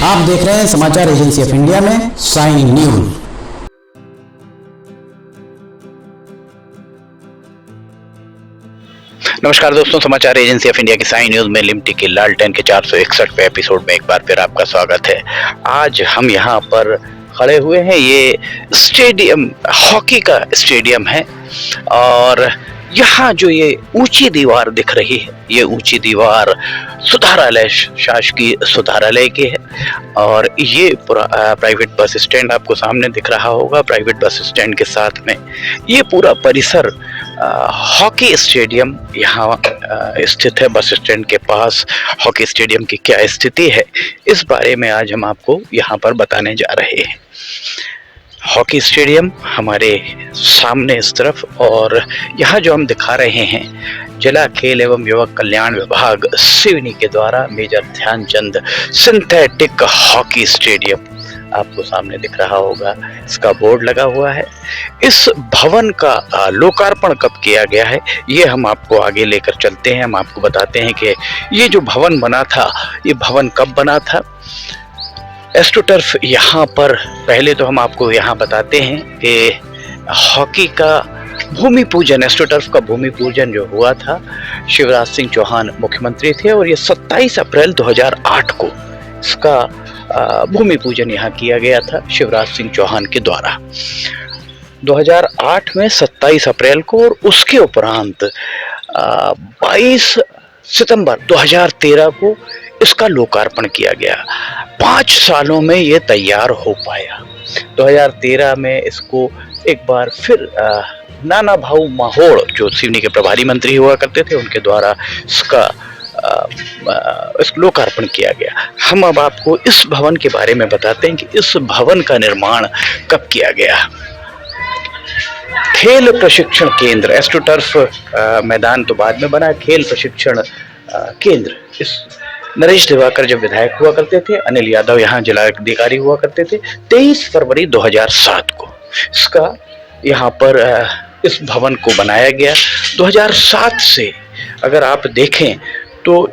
आप देख रहे हैं समाचार एजेंसी ऑफ इंडिया में साइन न्यूज। नमस्कार दोस्तों, समाचार एजेंसी ऑफ इंडिया की साइन न्यूज में लिमटी के लालटेन के 461वें एपिसोड में एक बार फिर आपका स्वागत है। आज हम यहाँ पर खड़े हुए हैं। ये स्टेडियम हॉकी का स्टेडियम है और यहाँ जो ये ऊंची दीवार दिख रही है, ये ऊंची दीवार सुधारालय, शासकीय सुधारालय की है और ये पूरा प्राइवेट बस स्टैंड आपको सामने दिख रहा होगा। प्राइवेट बस स्टैंड के साथ में ये पूरा परिसर हॉकी स्टेडियम यहाँ स्थित है। बस स्टैंड के पास हॉकी स्टेडियम की क्या स्थिति है, इस बारे में आज हम आपको यहाँ पर बताने जा रहे हैं। हॉकी स्टेडियम हमारे सामने इस तरफ, और यहाँ जो हम दिखा रहे हैं जिला खेल एवं युवक कल्याण विभाग सिवनी के द्वारा major Dhyanchand synthetic hockey stadium आपको सामने दिख रहा होगा। इसका बोर्ड लगा हुआ है। इस भवन का लोकार्पण कब किया गया है, ये हम आपको आगे लेकर चलते हैं। हम आपको बताते हैं कि ये जो भवन बना था, ये भवन कब बना था। एस्ट्रोटर्फ यहाँ पर, पहले तो हम आपको यहाँ बताते हैं कि हॉकी का भूमि पूजन, एस्ट्रोटर्फ का भूमि पूजन जो हुआ था, शिवराज सिंह चौहान मुख्यमंत्री थे और ये 27 अप्रैल 2008 को इसका भूमि पूजन यहाँ किया गया था शिवराज सिंह चौहान के द्वारा 2008 में 27 अप्रैल को। और उसके उपरांत 22 सितंबर 2013 को इसका लोकार्पण किया गया। 5 सालों में ये तैयार हो पाया। 2013 में इसको एक बार फिर नाना भाऊ माहोड़, जो सिवनी के प्रभारी मंत्री हुआ करते थे, उनके द्वारा इसका लोकार्पण किया गया। हम अब आपको इस भवन के बारे में बताते हैं कि इस भवन का निर्माण कब किया गया। खेल प्रशिक्षण केंद्र, एस्ट्रोटर्फ मैदान तो बाद में बना, खेल प्रशिक्षण केंद्र, इस नरेश दिवाकर जब विधायक हुआ करते थे, अनिल यादव यहाँ जिला अधिकारी हुआ करते थे, 23 फरवरी 2007 को इसका यहाँ पर इस भवन को बनाया गया। 2007 से अगर आप देखें तो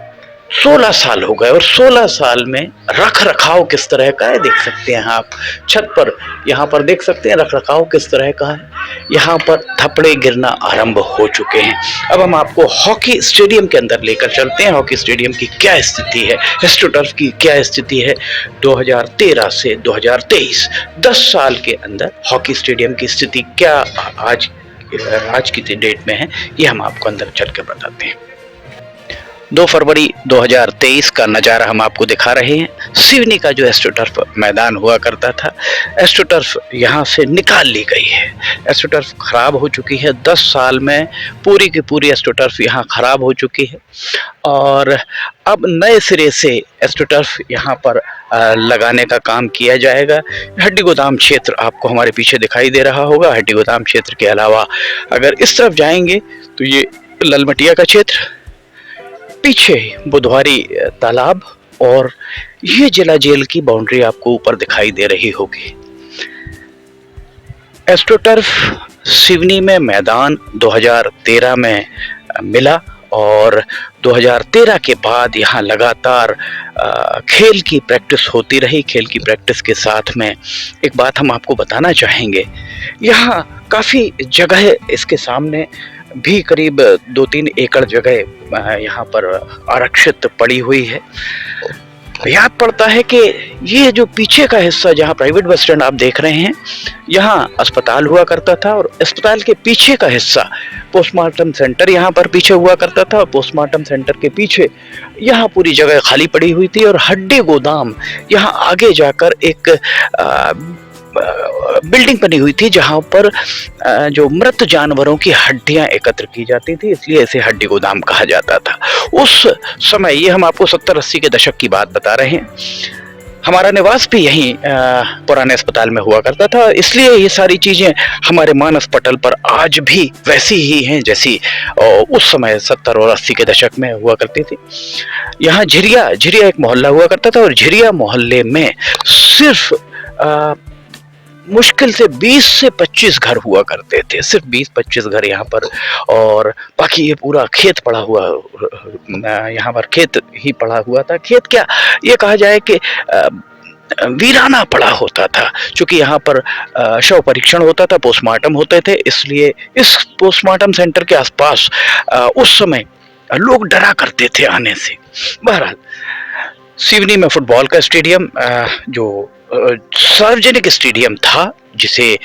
16 साल हो गए और 16 साल में रख रखाव किस तरह का है देख सकते हैं आप। छत पर यहाँ पर देख सकते हैं रख रखाव किस तरह का है। यहाँ पर थपड़े गिरना आरंभ हो चुके हैं। अब हम आपको हॉकी स्टेडियम के अंदर लेकर चलते हैं। हॉकी स्टेडियम की क्या स्थिति है, एस्ट्रोटर्फ की क्या स्थिति है 2013 से 2023, 10 साल के अंदर हॉकी स्टेडियम की स्थिति क्या आज की डेट में है, ये हम आपको अंदर चल के बताते हैं। 2 फरवरी 2023 का नज़ारा हम आपको दिखा रहे हैं। सिवनी का जो एस्ट्रोटर्फ मैदान हुआ करता था, एस्ट्रोटर्फ यहाँ से निकाल ली गई है। एस्ट्रोटर्फ खराब हो चुकी है। 10 साल में पूरी की पूरी एस्ट्रोटर्फ यहाँ खराब हो चुकी है और अब नए सिरे से एस्ट्रोटर्फ यहाँ पर लगाने का काम किया जाएगा। हड्डी गोदाम क्षेत्र आपको हमारे पीछे दिखाई दे रहा होगा। हड्डी गोदाम क्षेत्र के अलावा अगर इस तरफ जाएंगे तो ये ललमटिया का क्षेत्र, पीछे बुधवारी तालाब और ये जिला जेल की बाउंड्री आपको ऊपर दिखाई दे रही होगी। एस्ट्रोटर्फ सिवनी में मैदान 2013 में मिला और 2013 के बाद यहाँ लगातार खेल की प्रैक्टिस होती रही। खेल की प्रैक्टिस के साथ में एक बात हम आपको बताना चाहेंगे, यहाँ काफ़ी जगह इसके सामने भी करीब 2-3 एकड़ जगह यहाँ पर आरक्षित पड़ी हुई है। याद पड़ता है कि ये जो पीछे का हिस्सा जहाँ प्राइवेट बस स्टैंड आप देख रहे हैं, यहाँ अस्पताल हुआ करता था और अस्पताल के पीछे का हिस्सा पोस्टमार्टम सेंटर यहाँ पर पीछे हुआ करता था। पोस्टमार्टम सेंटर के पीछे यहाँ पूरी जगह खाली पड़ी हुई थी और हड्डी गोदाम यहाँ आगे जाकर एक बिल्डिंग बनी हुई थी जहां पर जो मृत जानवरों की हड्डियां एकत्र की जाती थी, इसलिए इसे हड्डी गोदाम कहा जाता था उस समय। ये हम आपको 70-80 के दशक की बात बता रहे हैं। हमारा निवास भी यहीं पुराने अस्पताल में हुआ करता था, इसलिए ये सारी चीजें हमारे मानस पटल पर आज भी वैसी ही हैं जैसी उस समय 70 और 80 के दशक में हुआ करती थी। यहाँ झिरिया एक मोहल्ला हुआ करता था और झिरिया मोहल्ले में सिर्फ मुश्किल से 20 से 25 घर हुआ करते थे, सिर्फ 20-25 घर यहाँ पर, और बाकी ये पूरा खेत पड़ा हुआ, यहाँ पर खेत ही पड़ा हुआ था। खेत क्या, ये कहा जाए कि वीराना पड़ा होता था, क्योंकि यहाँ पर शव परीक्षण होता था, पोस्टमार्टम होते थे, इसलिए इस पोस्टमार्टम सेंटर के आसपास उस समय लोग डरा करते थे आने से। बहरहाल सिवनी में फुटबॉल का स्टेडियम, जो सार्वजनिक स्टेडियम था, जिसे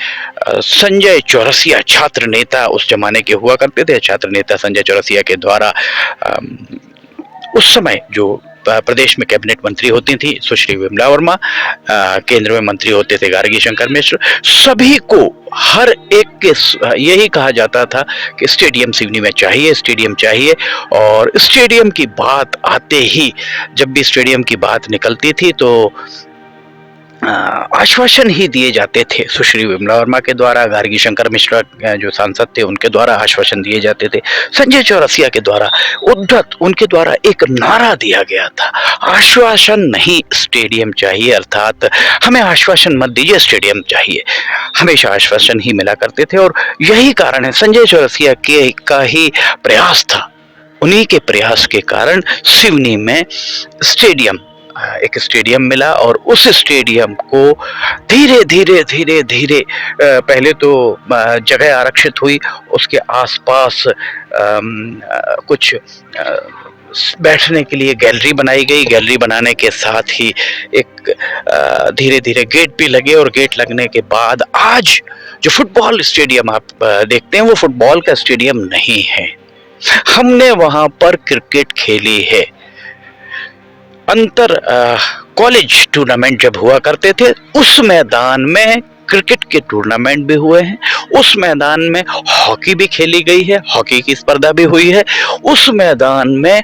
संजय चौरसिया छात्र नेता उस जमाने के हुआ करते थे, छात्र नेता संजय चौरसिया के द्वारा उस समय जो प्रदेश में कैबिनेट मंत्री होती थी सुश्री विमला वर्मा, केंद्र में मंत्री होते थे गार्गी शंकर मिश्र, सभी को हर एक के यही कहा जाता था कि स्टेडियम सिवनी में चाहिए, स्टेडियम चाहिए। और स्टेडियम की बात आते ही, जब भी स्टेडियम की बात निकलती थी तो आश्वासन ही दिए जाते थे सुश्री विमला वर्मा के द्वारा, गार्गी शंकर मिश्रा जो सांसद थे उनके द्वारा आश्वासन दिए जाते थे, संजय चौरसिया के द्वारा उद्धत उनके द्वारा एक नारा दिया गया था, आश्वासन नहीं स्टेडियम चाहिए, अर्थात हमें आश्वासन मत दीजिए, स्टेडियम चाहिए। हमेशा आश्वासन ही मिला करते थे, और यही कारण है, संजय चौरसिया के का ही प्रयास था, उन्हीं के प्रयास के कारण सिवनी में एक स्टेडियम मिला। और उस स्टेडियम को धीरे धीरे धीरे धीरे पहले तो जगह आरक्षित हुई, उसके आसपास कुछ बैठने के लिए गैलरी बनाई गई, गैलरी बनाने के साथ ही एक धीरे धीरे गेट भी लगे, और गेट लगने के बाद आज जो फुटबॉल स्टेडियम आप देखते हैं वो फुटबॉल का स्टेडियम नहीं है। हमने वहां पर क्रिकेट खेली है। अंतर कॉलेज टूर्नामेंट जब हुआ करते थे, उस मैदान में क्रिकेट के टूर्नामेंट भी हुए हैं, उस मैदान में हॉकी भी खेली गई है, हॉकी की स्पर्धा भी हुई है, उस मैदान में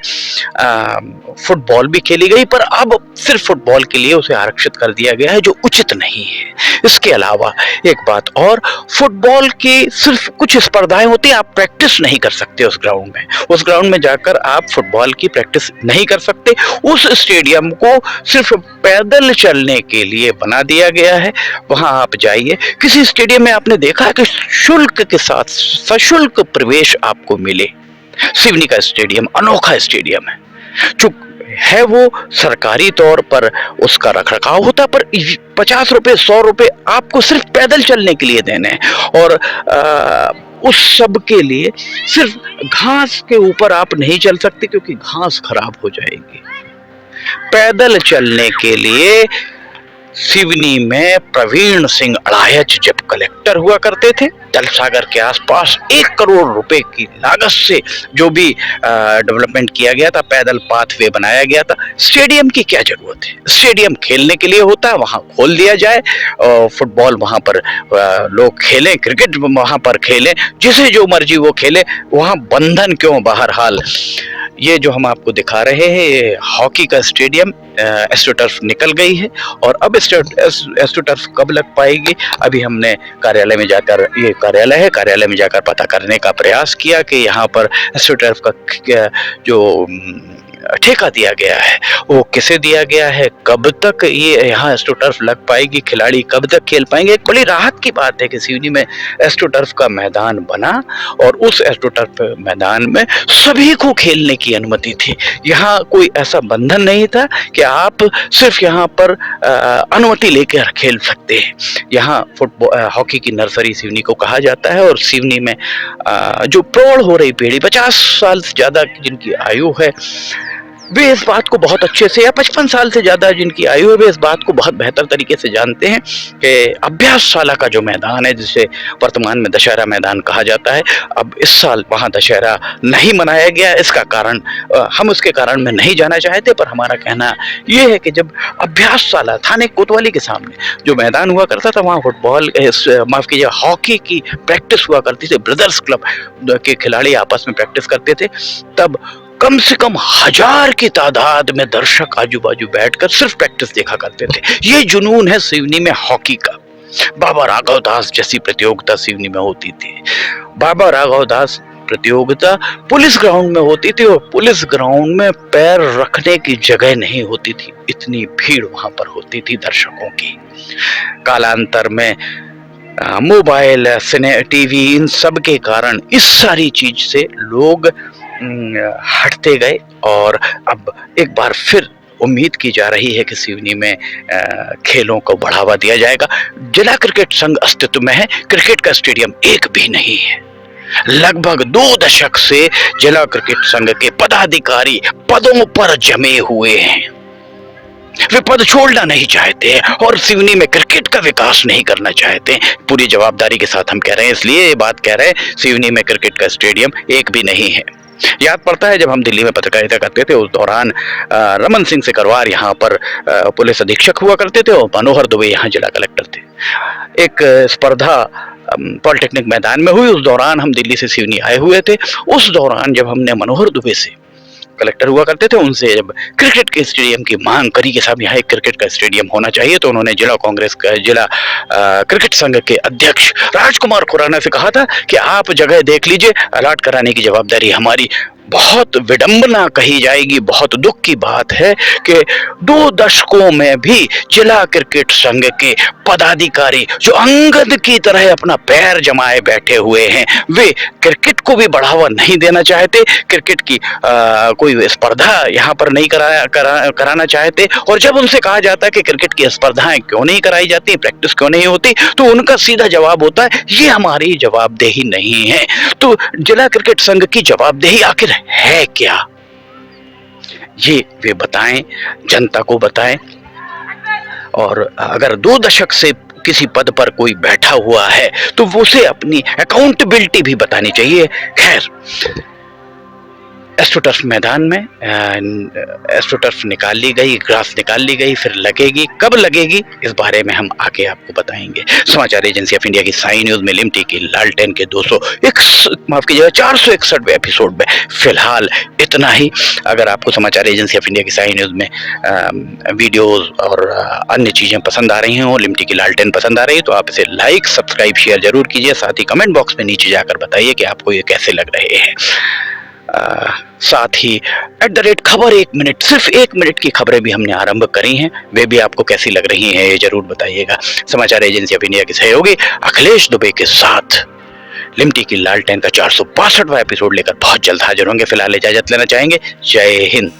फुटबॉल भी खेली गई, पर अब सिर्फ फुटबॉल के लिए उसे आरक्षित कर दिया गया है, जो उचित नहीं है। इसके अलावा एक बात और, फुटबॉल की सिर्फ कुछ स्पर्धाएं होती हैं, आप प्रैक्टिस नहीं कर सकते उस ग्राउंड में, उस ग्राउंड में जाकर आप फुटबॉल की प्रैक्टिस नहीं कर सकते। उस स्टेडियम को सिर्फ पैदल चलने के लिए बना दिया गया है, वहां आप जाइए। किसी स्टेडियम में आपने देखा है कि शुल्क के साथ सशुल्क प्रवेश आपको मिले? सिवनी का स्टेडियम अनोखा स्टेडियम है, जो है वो सरकारी तौर पर उसका रखरखाव होता, पर 50 रुपए 100 रुपए आपको सिर्फ पैदल चलने के लिए देने हैं, और उस सब के लिए सिर्फ घास के ऊपर आप नहीं चल सकते, क्योंकि घास खराब हो जाएगी। पैदल चलने के लिए सिवनी में प्रवीण सिंह अड़ायच जब कलेक्टर हुआ करते थे, जलसागर के आसपास 1 करोड़ रुपए की लागत से जो भी डेवलपमेंट किया गया था, पैदल पाथवे बनाया गया था। स्टेडियम की क्या जरूरत है? स्टेडियम खेलने के लिए होता है, वहां खोल दिया जाए, फुटबॉल वहां पर लोग खेलें, क्रिकेट वहां पर खेलें, जिसे जो मर्जी वो खेले, वहां बंधन क्यों? बहरहाल ये जो हम आपको दिखा रहे हैं, ये हॉकी का स्टेडियम एस्ट्रोटर्फ निकल गई है, और अब एस्ट्रोटर्फ कब लग पाएगी? अभी हमने कार्यालय में जाकर, ये कार्यालय है, कार्यालय में जाकर पता करने का प्रयास किया कि यहाँ पर एस्ट्रोटर्फ का जो ठेका दिया गया है वो किसे दिया गया है, कब तक ये यहाँ एस्ट्रोटर्फ लग पाएगी, खिलाड़ी कब तक खेल पाएंगे। एक बड़ी राहत की बात है कि सिवनी में एस्ट्रोटर्फ का मैदान बना, और उस एस्ट्रोटर्फ मैदान में सभी को खेलने की अनुमति थी। यहाँ कोई ऐसा बंधन नहीं था कि आप सिर्फ यहाँ पर अनुमति लेकर खेल सकते हैं। यहाँ फुटबॉल हॉकी की नर्सरी सिवनी को कहा जाता है, और सिवनी में जो प्रौढ़ हो रही पीढ़ी, 50 साल से ज्यादा जिनकी आयु है, वे इस बात को बहुत अच्छे से, या 55 साल से ज्यादा जिनकी आयु है, वे इस बात को बहुत बेहतर तरीके से जानते हैं कि अभ्यासशाला का जो मैदान है, जिसे वर्तमान में दशहरा मैदान कहा जाता है, अब इस साल वहां दशहरा नहीं मनाया गया। इसका कारण हम उसके कारण में नहीं जाना चाहते, पर हमारा कहना यह है कि जब अभ्यासशाला थाने कोतवाली के सामने जो मैदान हुआ करता था, वहां फुटबॉल, माफ कीजिए, हॉकी की प्रैक्टिस हुआ करती थी, ब्रदर्स क्लब के खिलाड़ी आपस में प्रैक्टिस करते थे, तब कम से कम 1000 की तादाद में दर्शक आजू बाजू बैठकर सिर्फ प्रैक्टिस देखा करते थे। ये जुनून है सिवनी में हॉकी का। बाबा राघव दास जैसी प्रतियोगिता सिवनी में होती थी। बाबा राघव दास प्रतियोगिता पुलिस ग्राउंड में होती थी, और पुलिस ग्राउंड में पैर रखने की जगह नहीं होती थी, इतनी भीड़ वहां पर होती थी दर्शकों की। कालांतर में मोबाइल, टीवी, इन सब के कारण इस सारी चीज से लोग हटते गए और अब एक बार फिर उम्मीद की जा रही है कि सिवनी में खेलों को बढ़ावा दिया जाएगा। जिला क्रिकेट संघ अस्तित्व में है, क्रिकेट का स्टेडियम एक भी नहीं है। लगभग 2 दशक से जिला क्रिकेट संघ के पदाधिकारी पदों पर जमे हुए हैं। वे पद छोड़ना नहीं चाहते और सिवनी में क्रिकेट का विकास नहीं करना चाहते। पूरी जवाबदारी के साथ हम कह रहे हैं, इसलिए ये बात कह रहे हैं, सिवनी में क्रिकेट का स्टेडियम एक भी नहीं है। याद पड़ता है जब हम दिल्ली में पत्रकारिता करते थे, उस दौरान रमन सिंह सिकरवार यहाँ पर पुलिस अधीक्षक हुआ करते थे और मनोहर दुबे यहाँ जिला कलेक्टर थे। एक स्पर्धा पॉलिटेक्निक मैदान में हुई, उस दौरान हम दिल्ली से सिवनी आए हुए थे। उस दौरान जब हमने मनोहर दुबे से, कलेक्टर हुआ करते थे, उनसे जब क्रिकेट के स्टेडियम की मांग करी कि साहब यहाँ एक क्रिकेट का स्टेडियम होना चाहिए, तो उन्होंने जिला क्रिकेट संघ के अध्यक्ष राजकुमार खुराना से कहा था कि आप जगह देख लीजिए, अलॉट कराने की जवाबदारी हमारी। बहुत विडंबना कही जाएगी, बहुत दुख की बात है कि 2 दशकों में भी जिला क्रिकेट संघ के पदाधिकारी जो अंगद की तरह अपना पैर जमाए बैठे हुए हैं, वे क्रिकेट को भी बढ़ावा नहीं देना चाहते, क्रिकेट की कोई स्पर्धा यहाँ पर नहीं कराना चाहते। और जब उनसे कहा जाता है कि क्रिकेट की स्पर्धाएं क्यों नहीं कराई जाती, प्रैक्टिस क्यों नहीं होती, तो उनका सीधा जवाब होता है ये हमारी जवाबदेही नहीं है। तो जिला क्रिकेट संघ की जवाबदेही आखिर है क्या, ये वे बताएं, जनता को बताएं। और अगर 2 दशक से किसी पद पर कोई बैठा हुआ है तो उसे अपनी अकाउंटेबिलिटी भी बतानी चाहिए। खैर, एस्ट्रोटर्फ मैदान में एस्ट्रोटर्फ निकाल ली गई, ग्रास निकाल ली गई, फिर लगेगी, कब लगेगी इस बारे में हम आगे आपको बताएंगे। समाचार एजेंसी ऑफ इंडिया की साई न्यूज में लिमटी की लालटेन के 461वें एपिसोड में फिलहाल इतना ही। अगर आपको समाचार एजेंसी ऑफ इंडिया की साई न्यूज में वीडियोस और अन्य चीजें पसंद आ रही हों, लिमटी की लालटेन पसंद आ रही है, तो आप इसे लाइक, सब्सक्राइब, शेयर जरूर कीजिए। साथ ही कमेंट बॉक्स में नीचे जाकर बताइए कि आपको ये कैसे लग रहे हैं। साथ ही @खबर 1 मिनट, सिर्फ 1 मिनट की खबरें भी हमने आरंभ करी हैं, वे भी आपको कैसी लग रही हैं ये जरूर बताइएगा। समाचार एजेंसी ऑफ इंडिया के सहयोगी अखिलेश दुबे के साथ लिमटी की लालटेन का 462वां एपिसोड लेकर बहुत जल्द हाजिर होंगे। फिलहाल इजाजत लेना चाहेंगे। जय हिंद।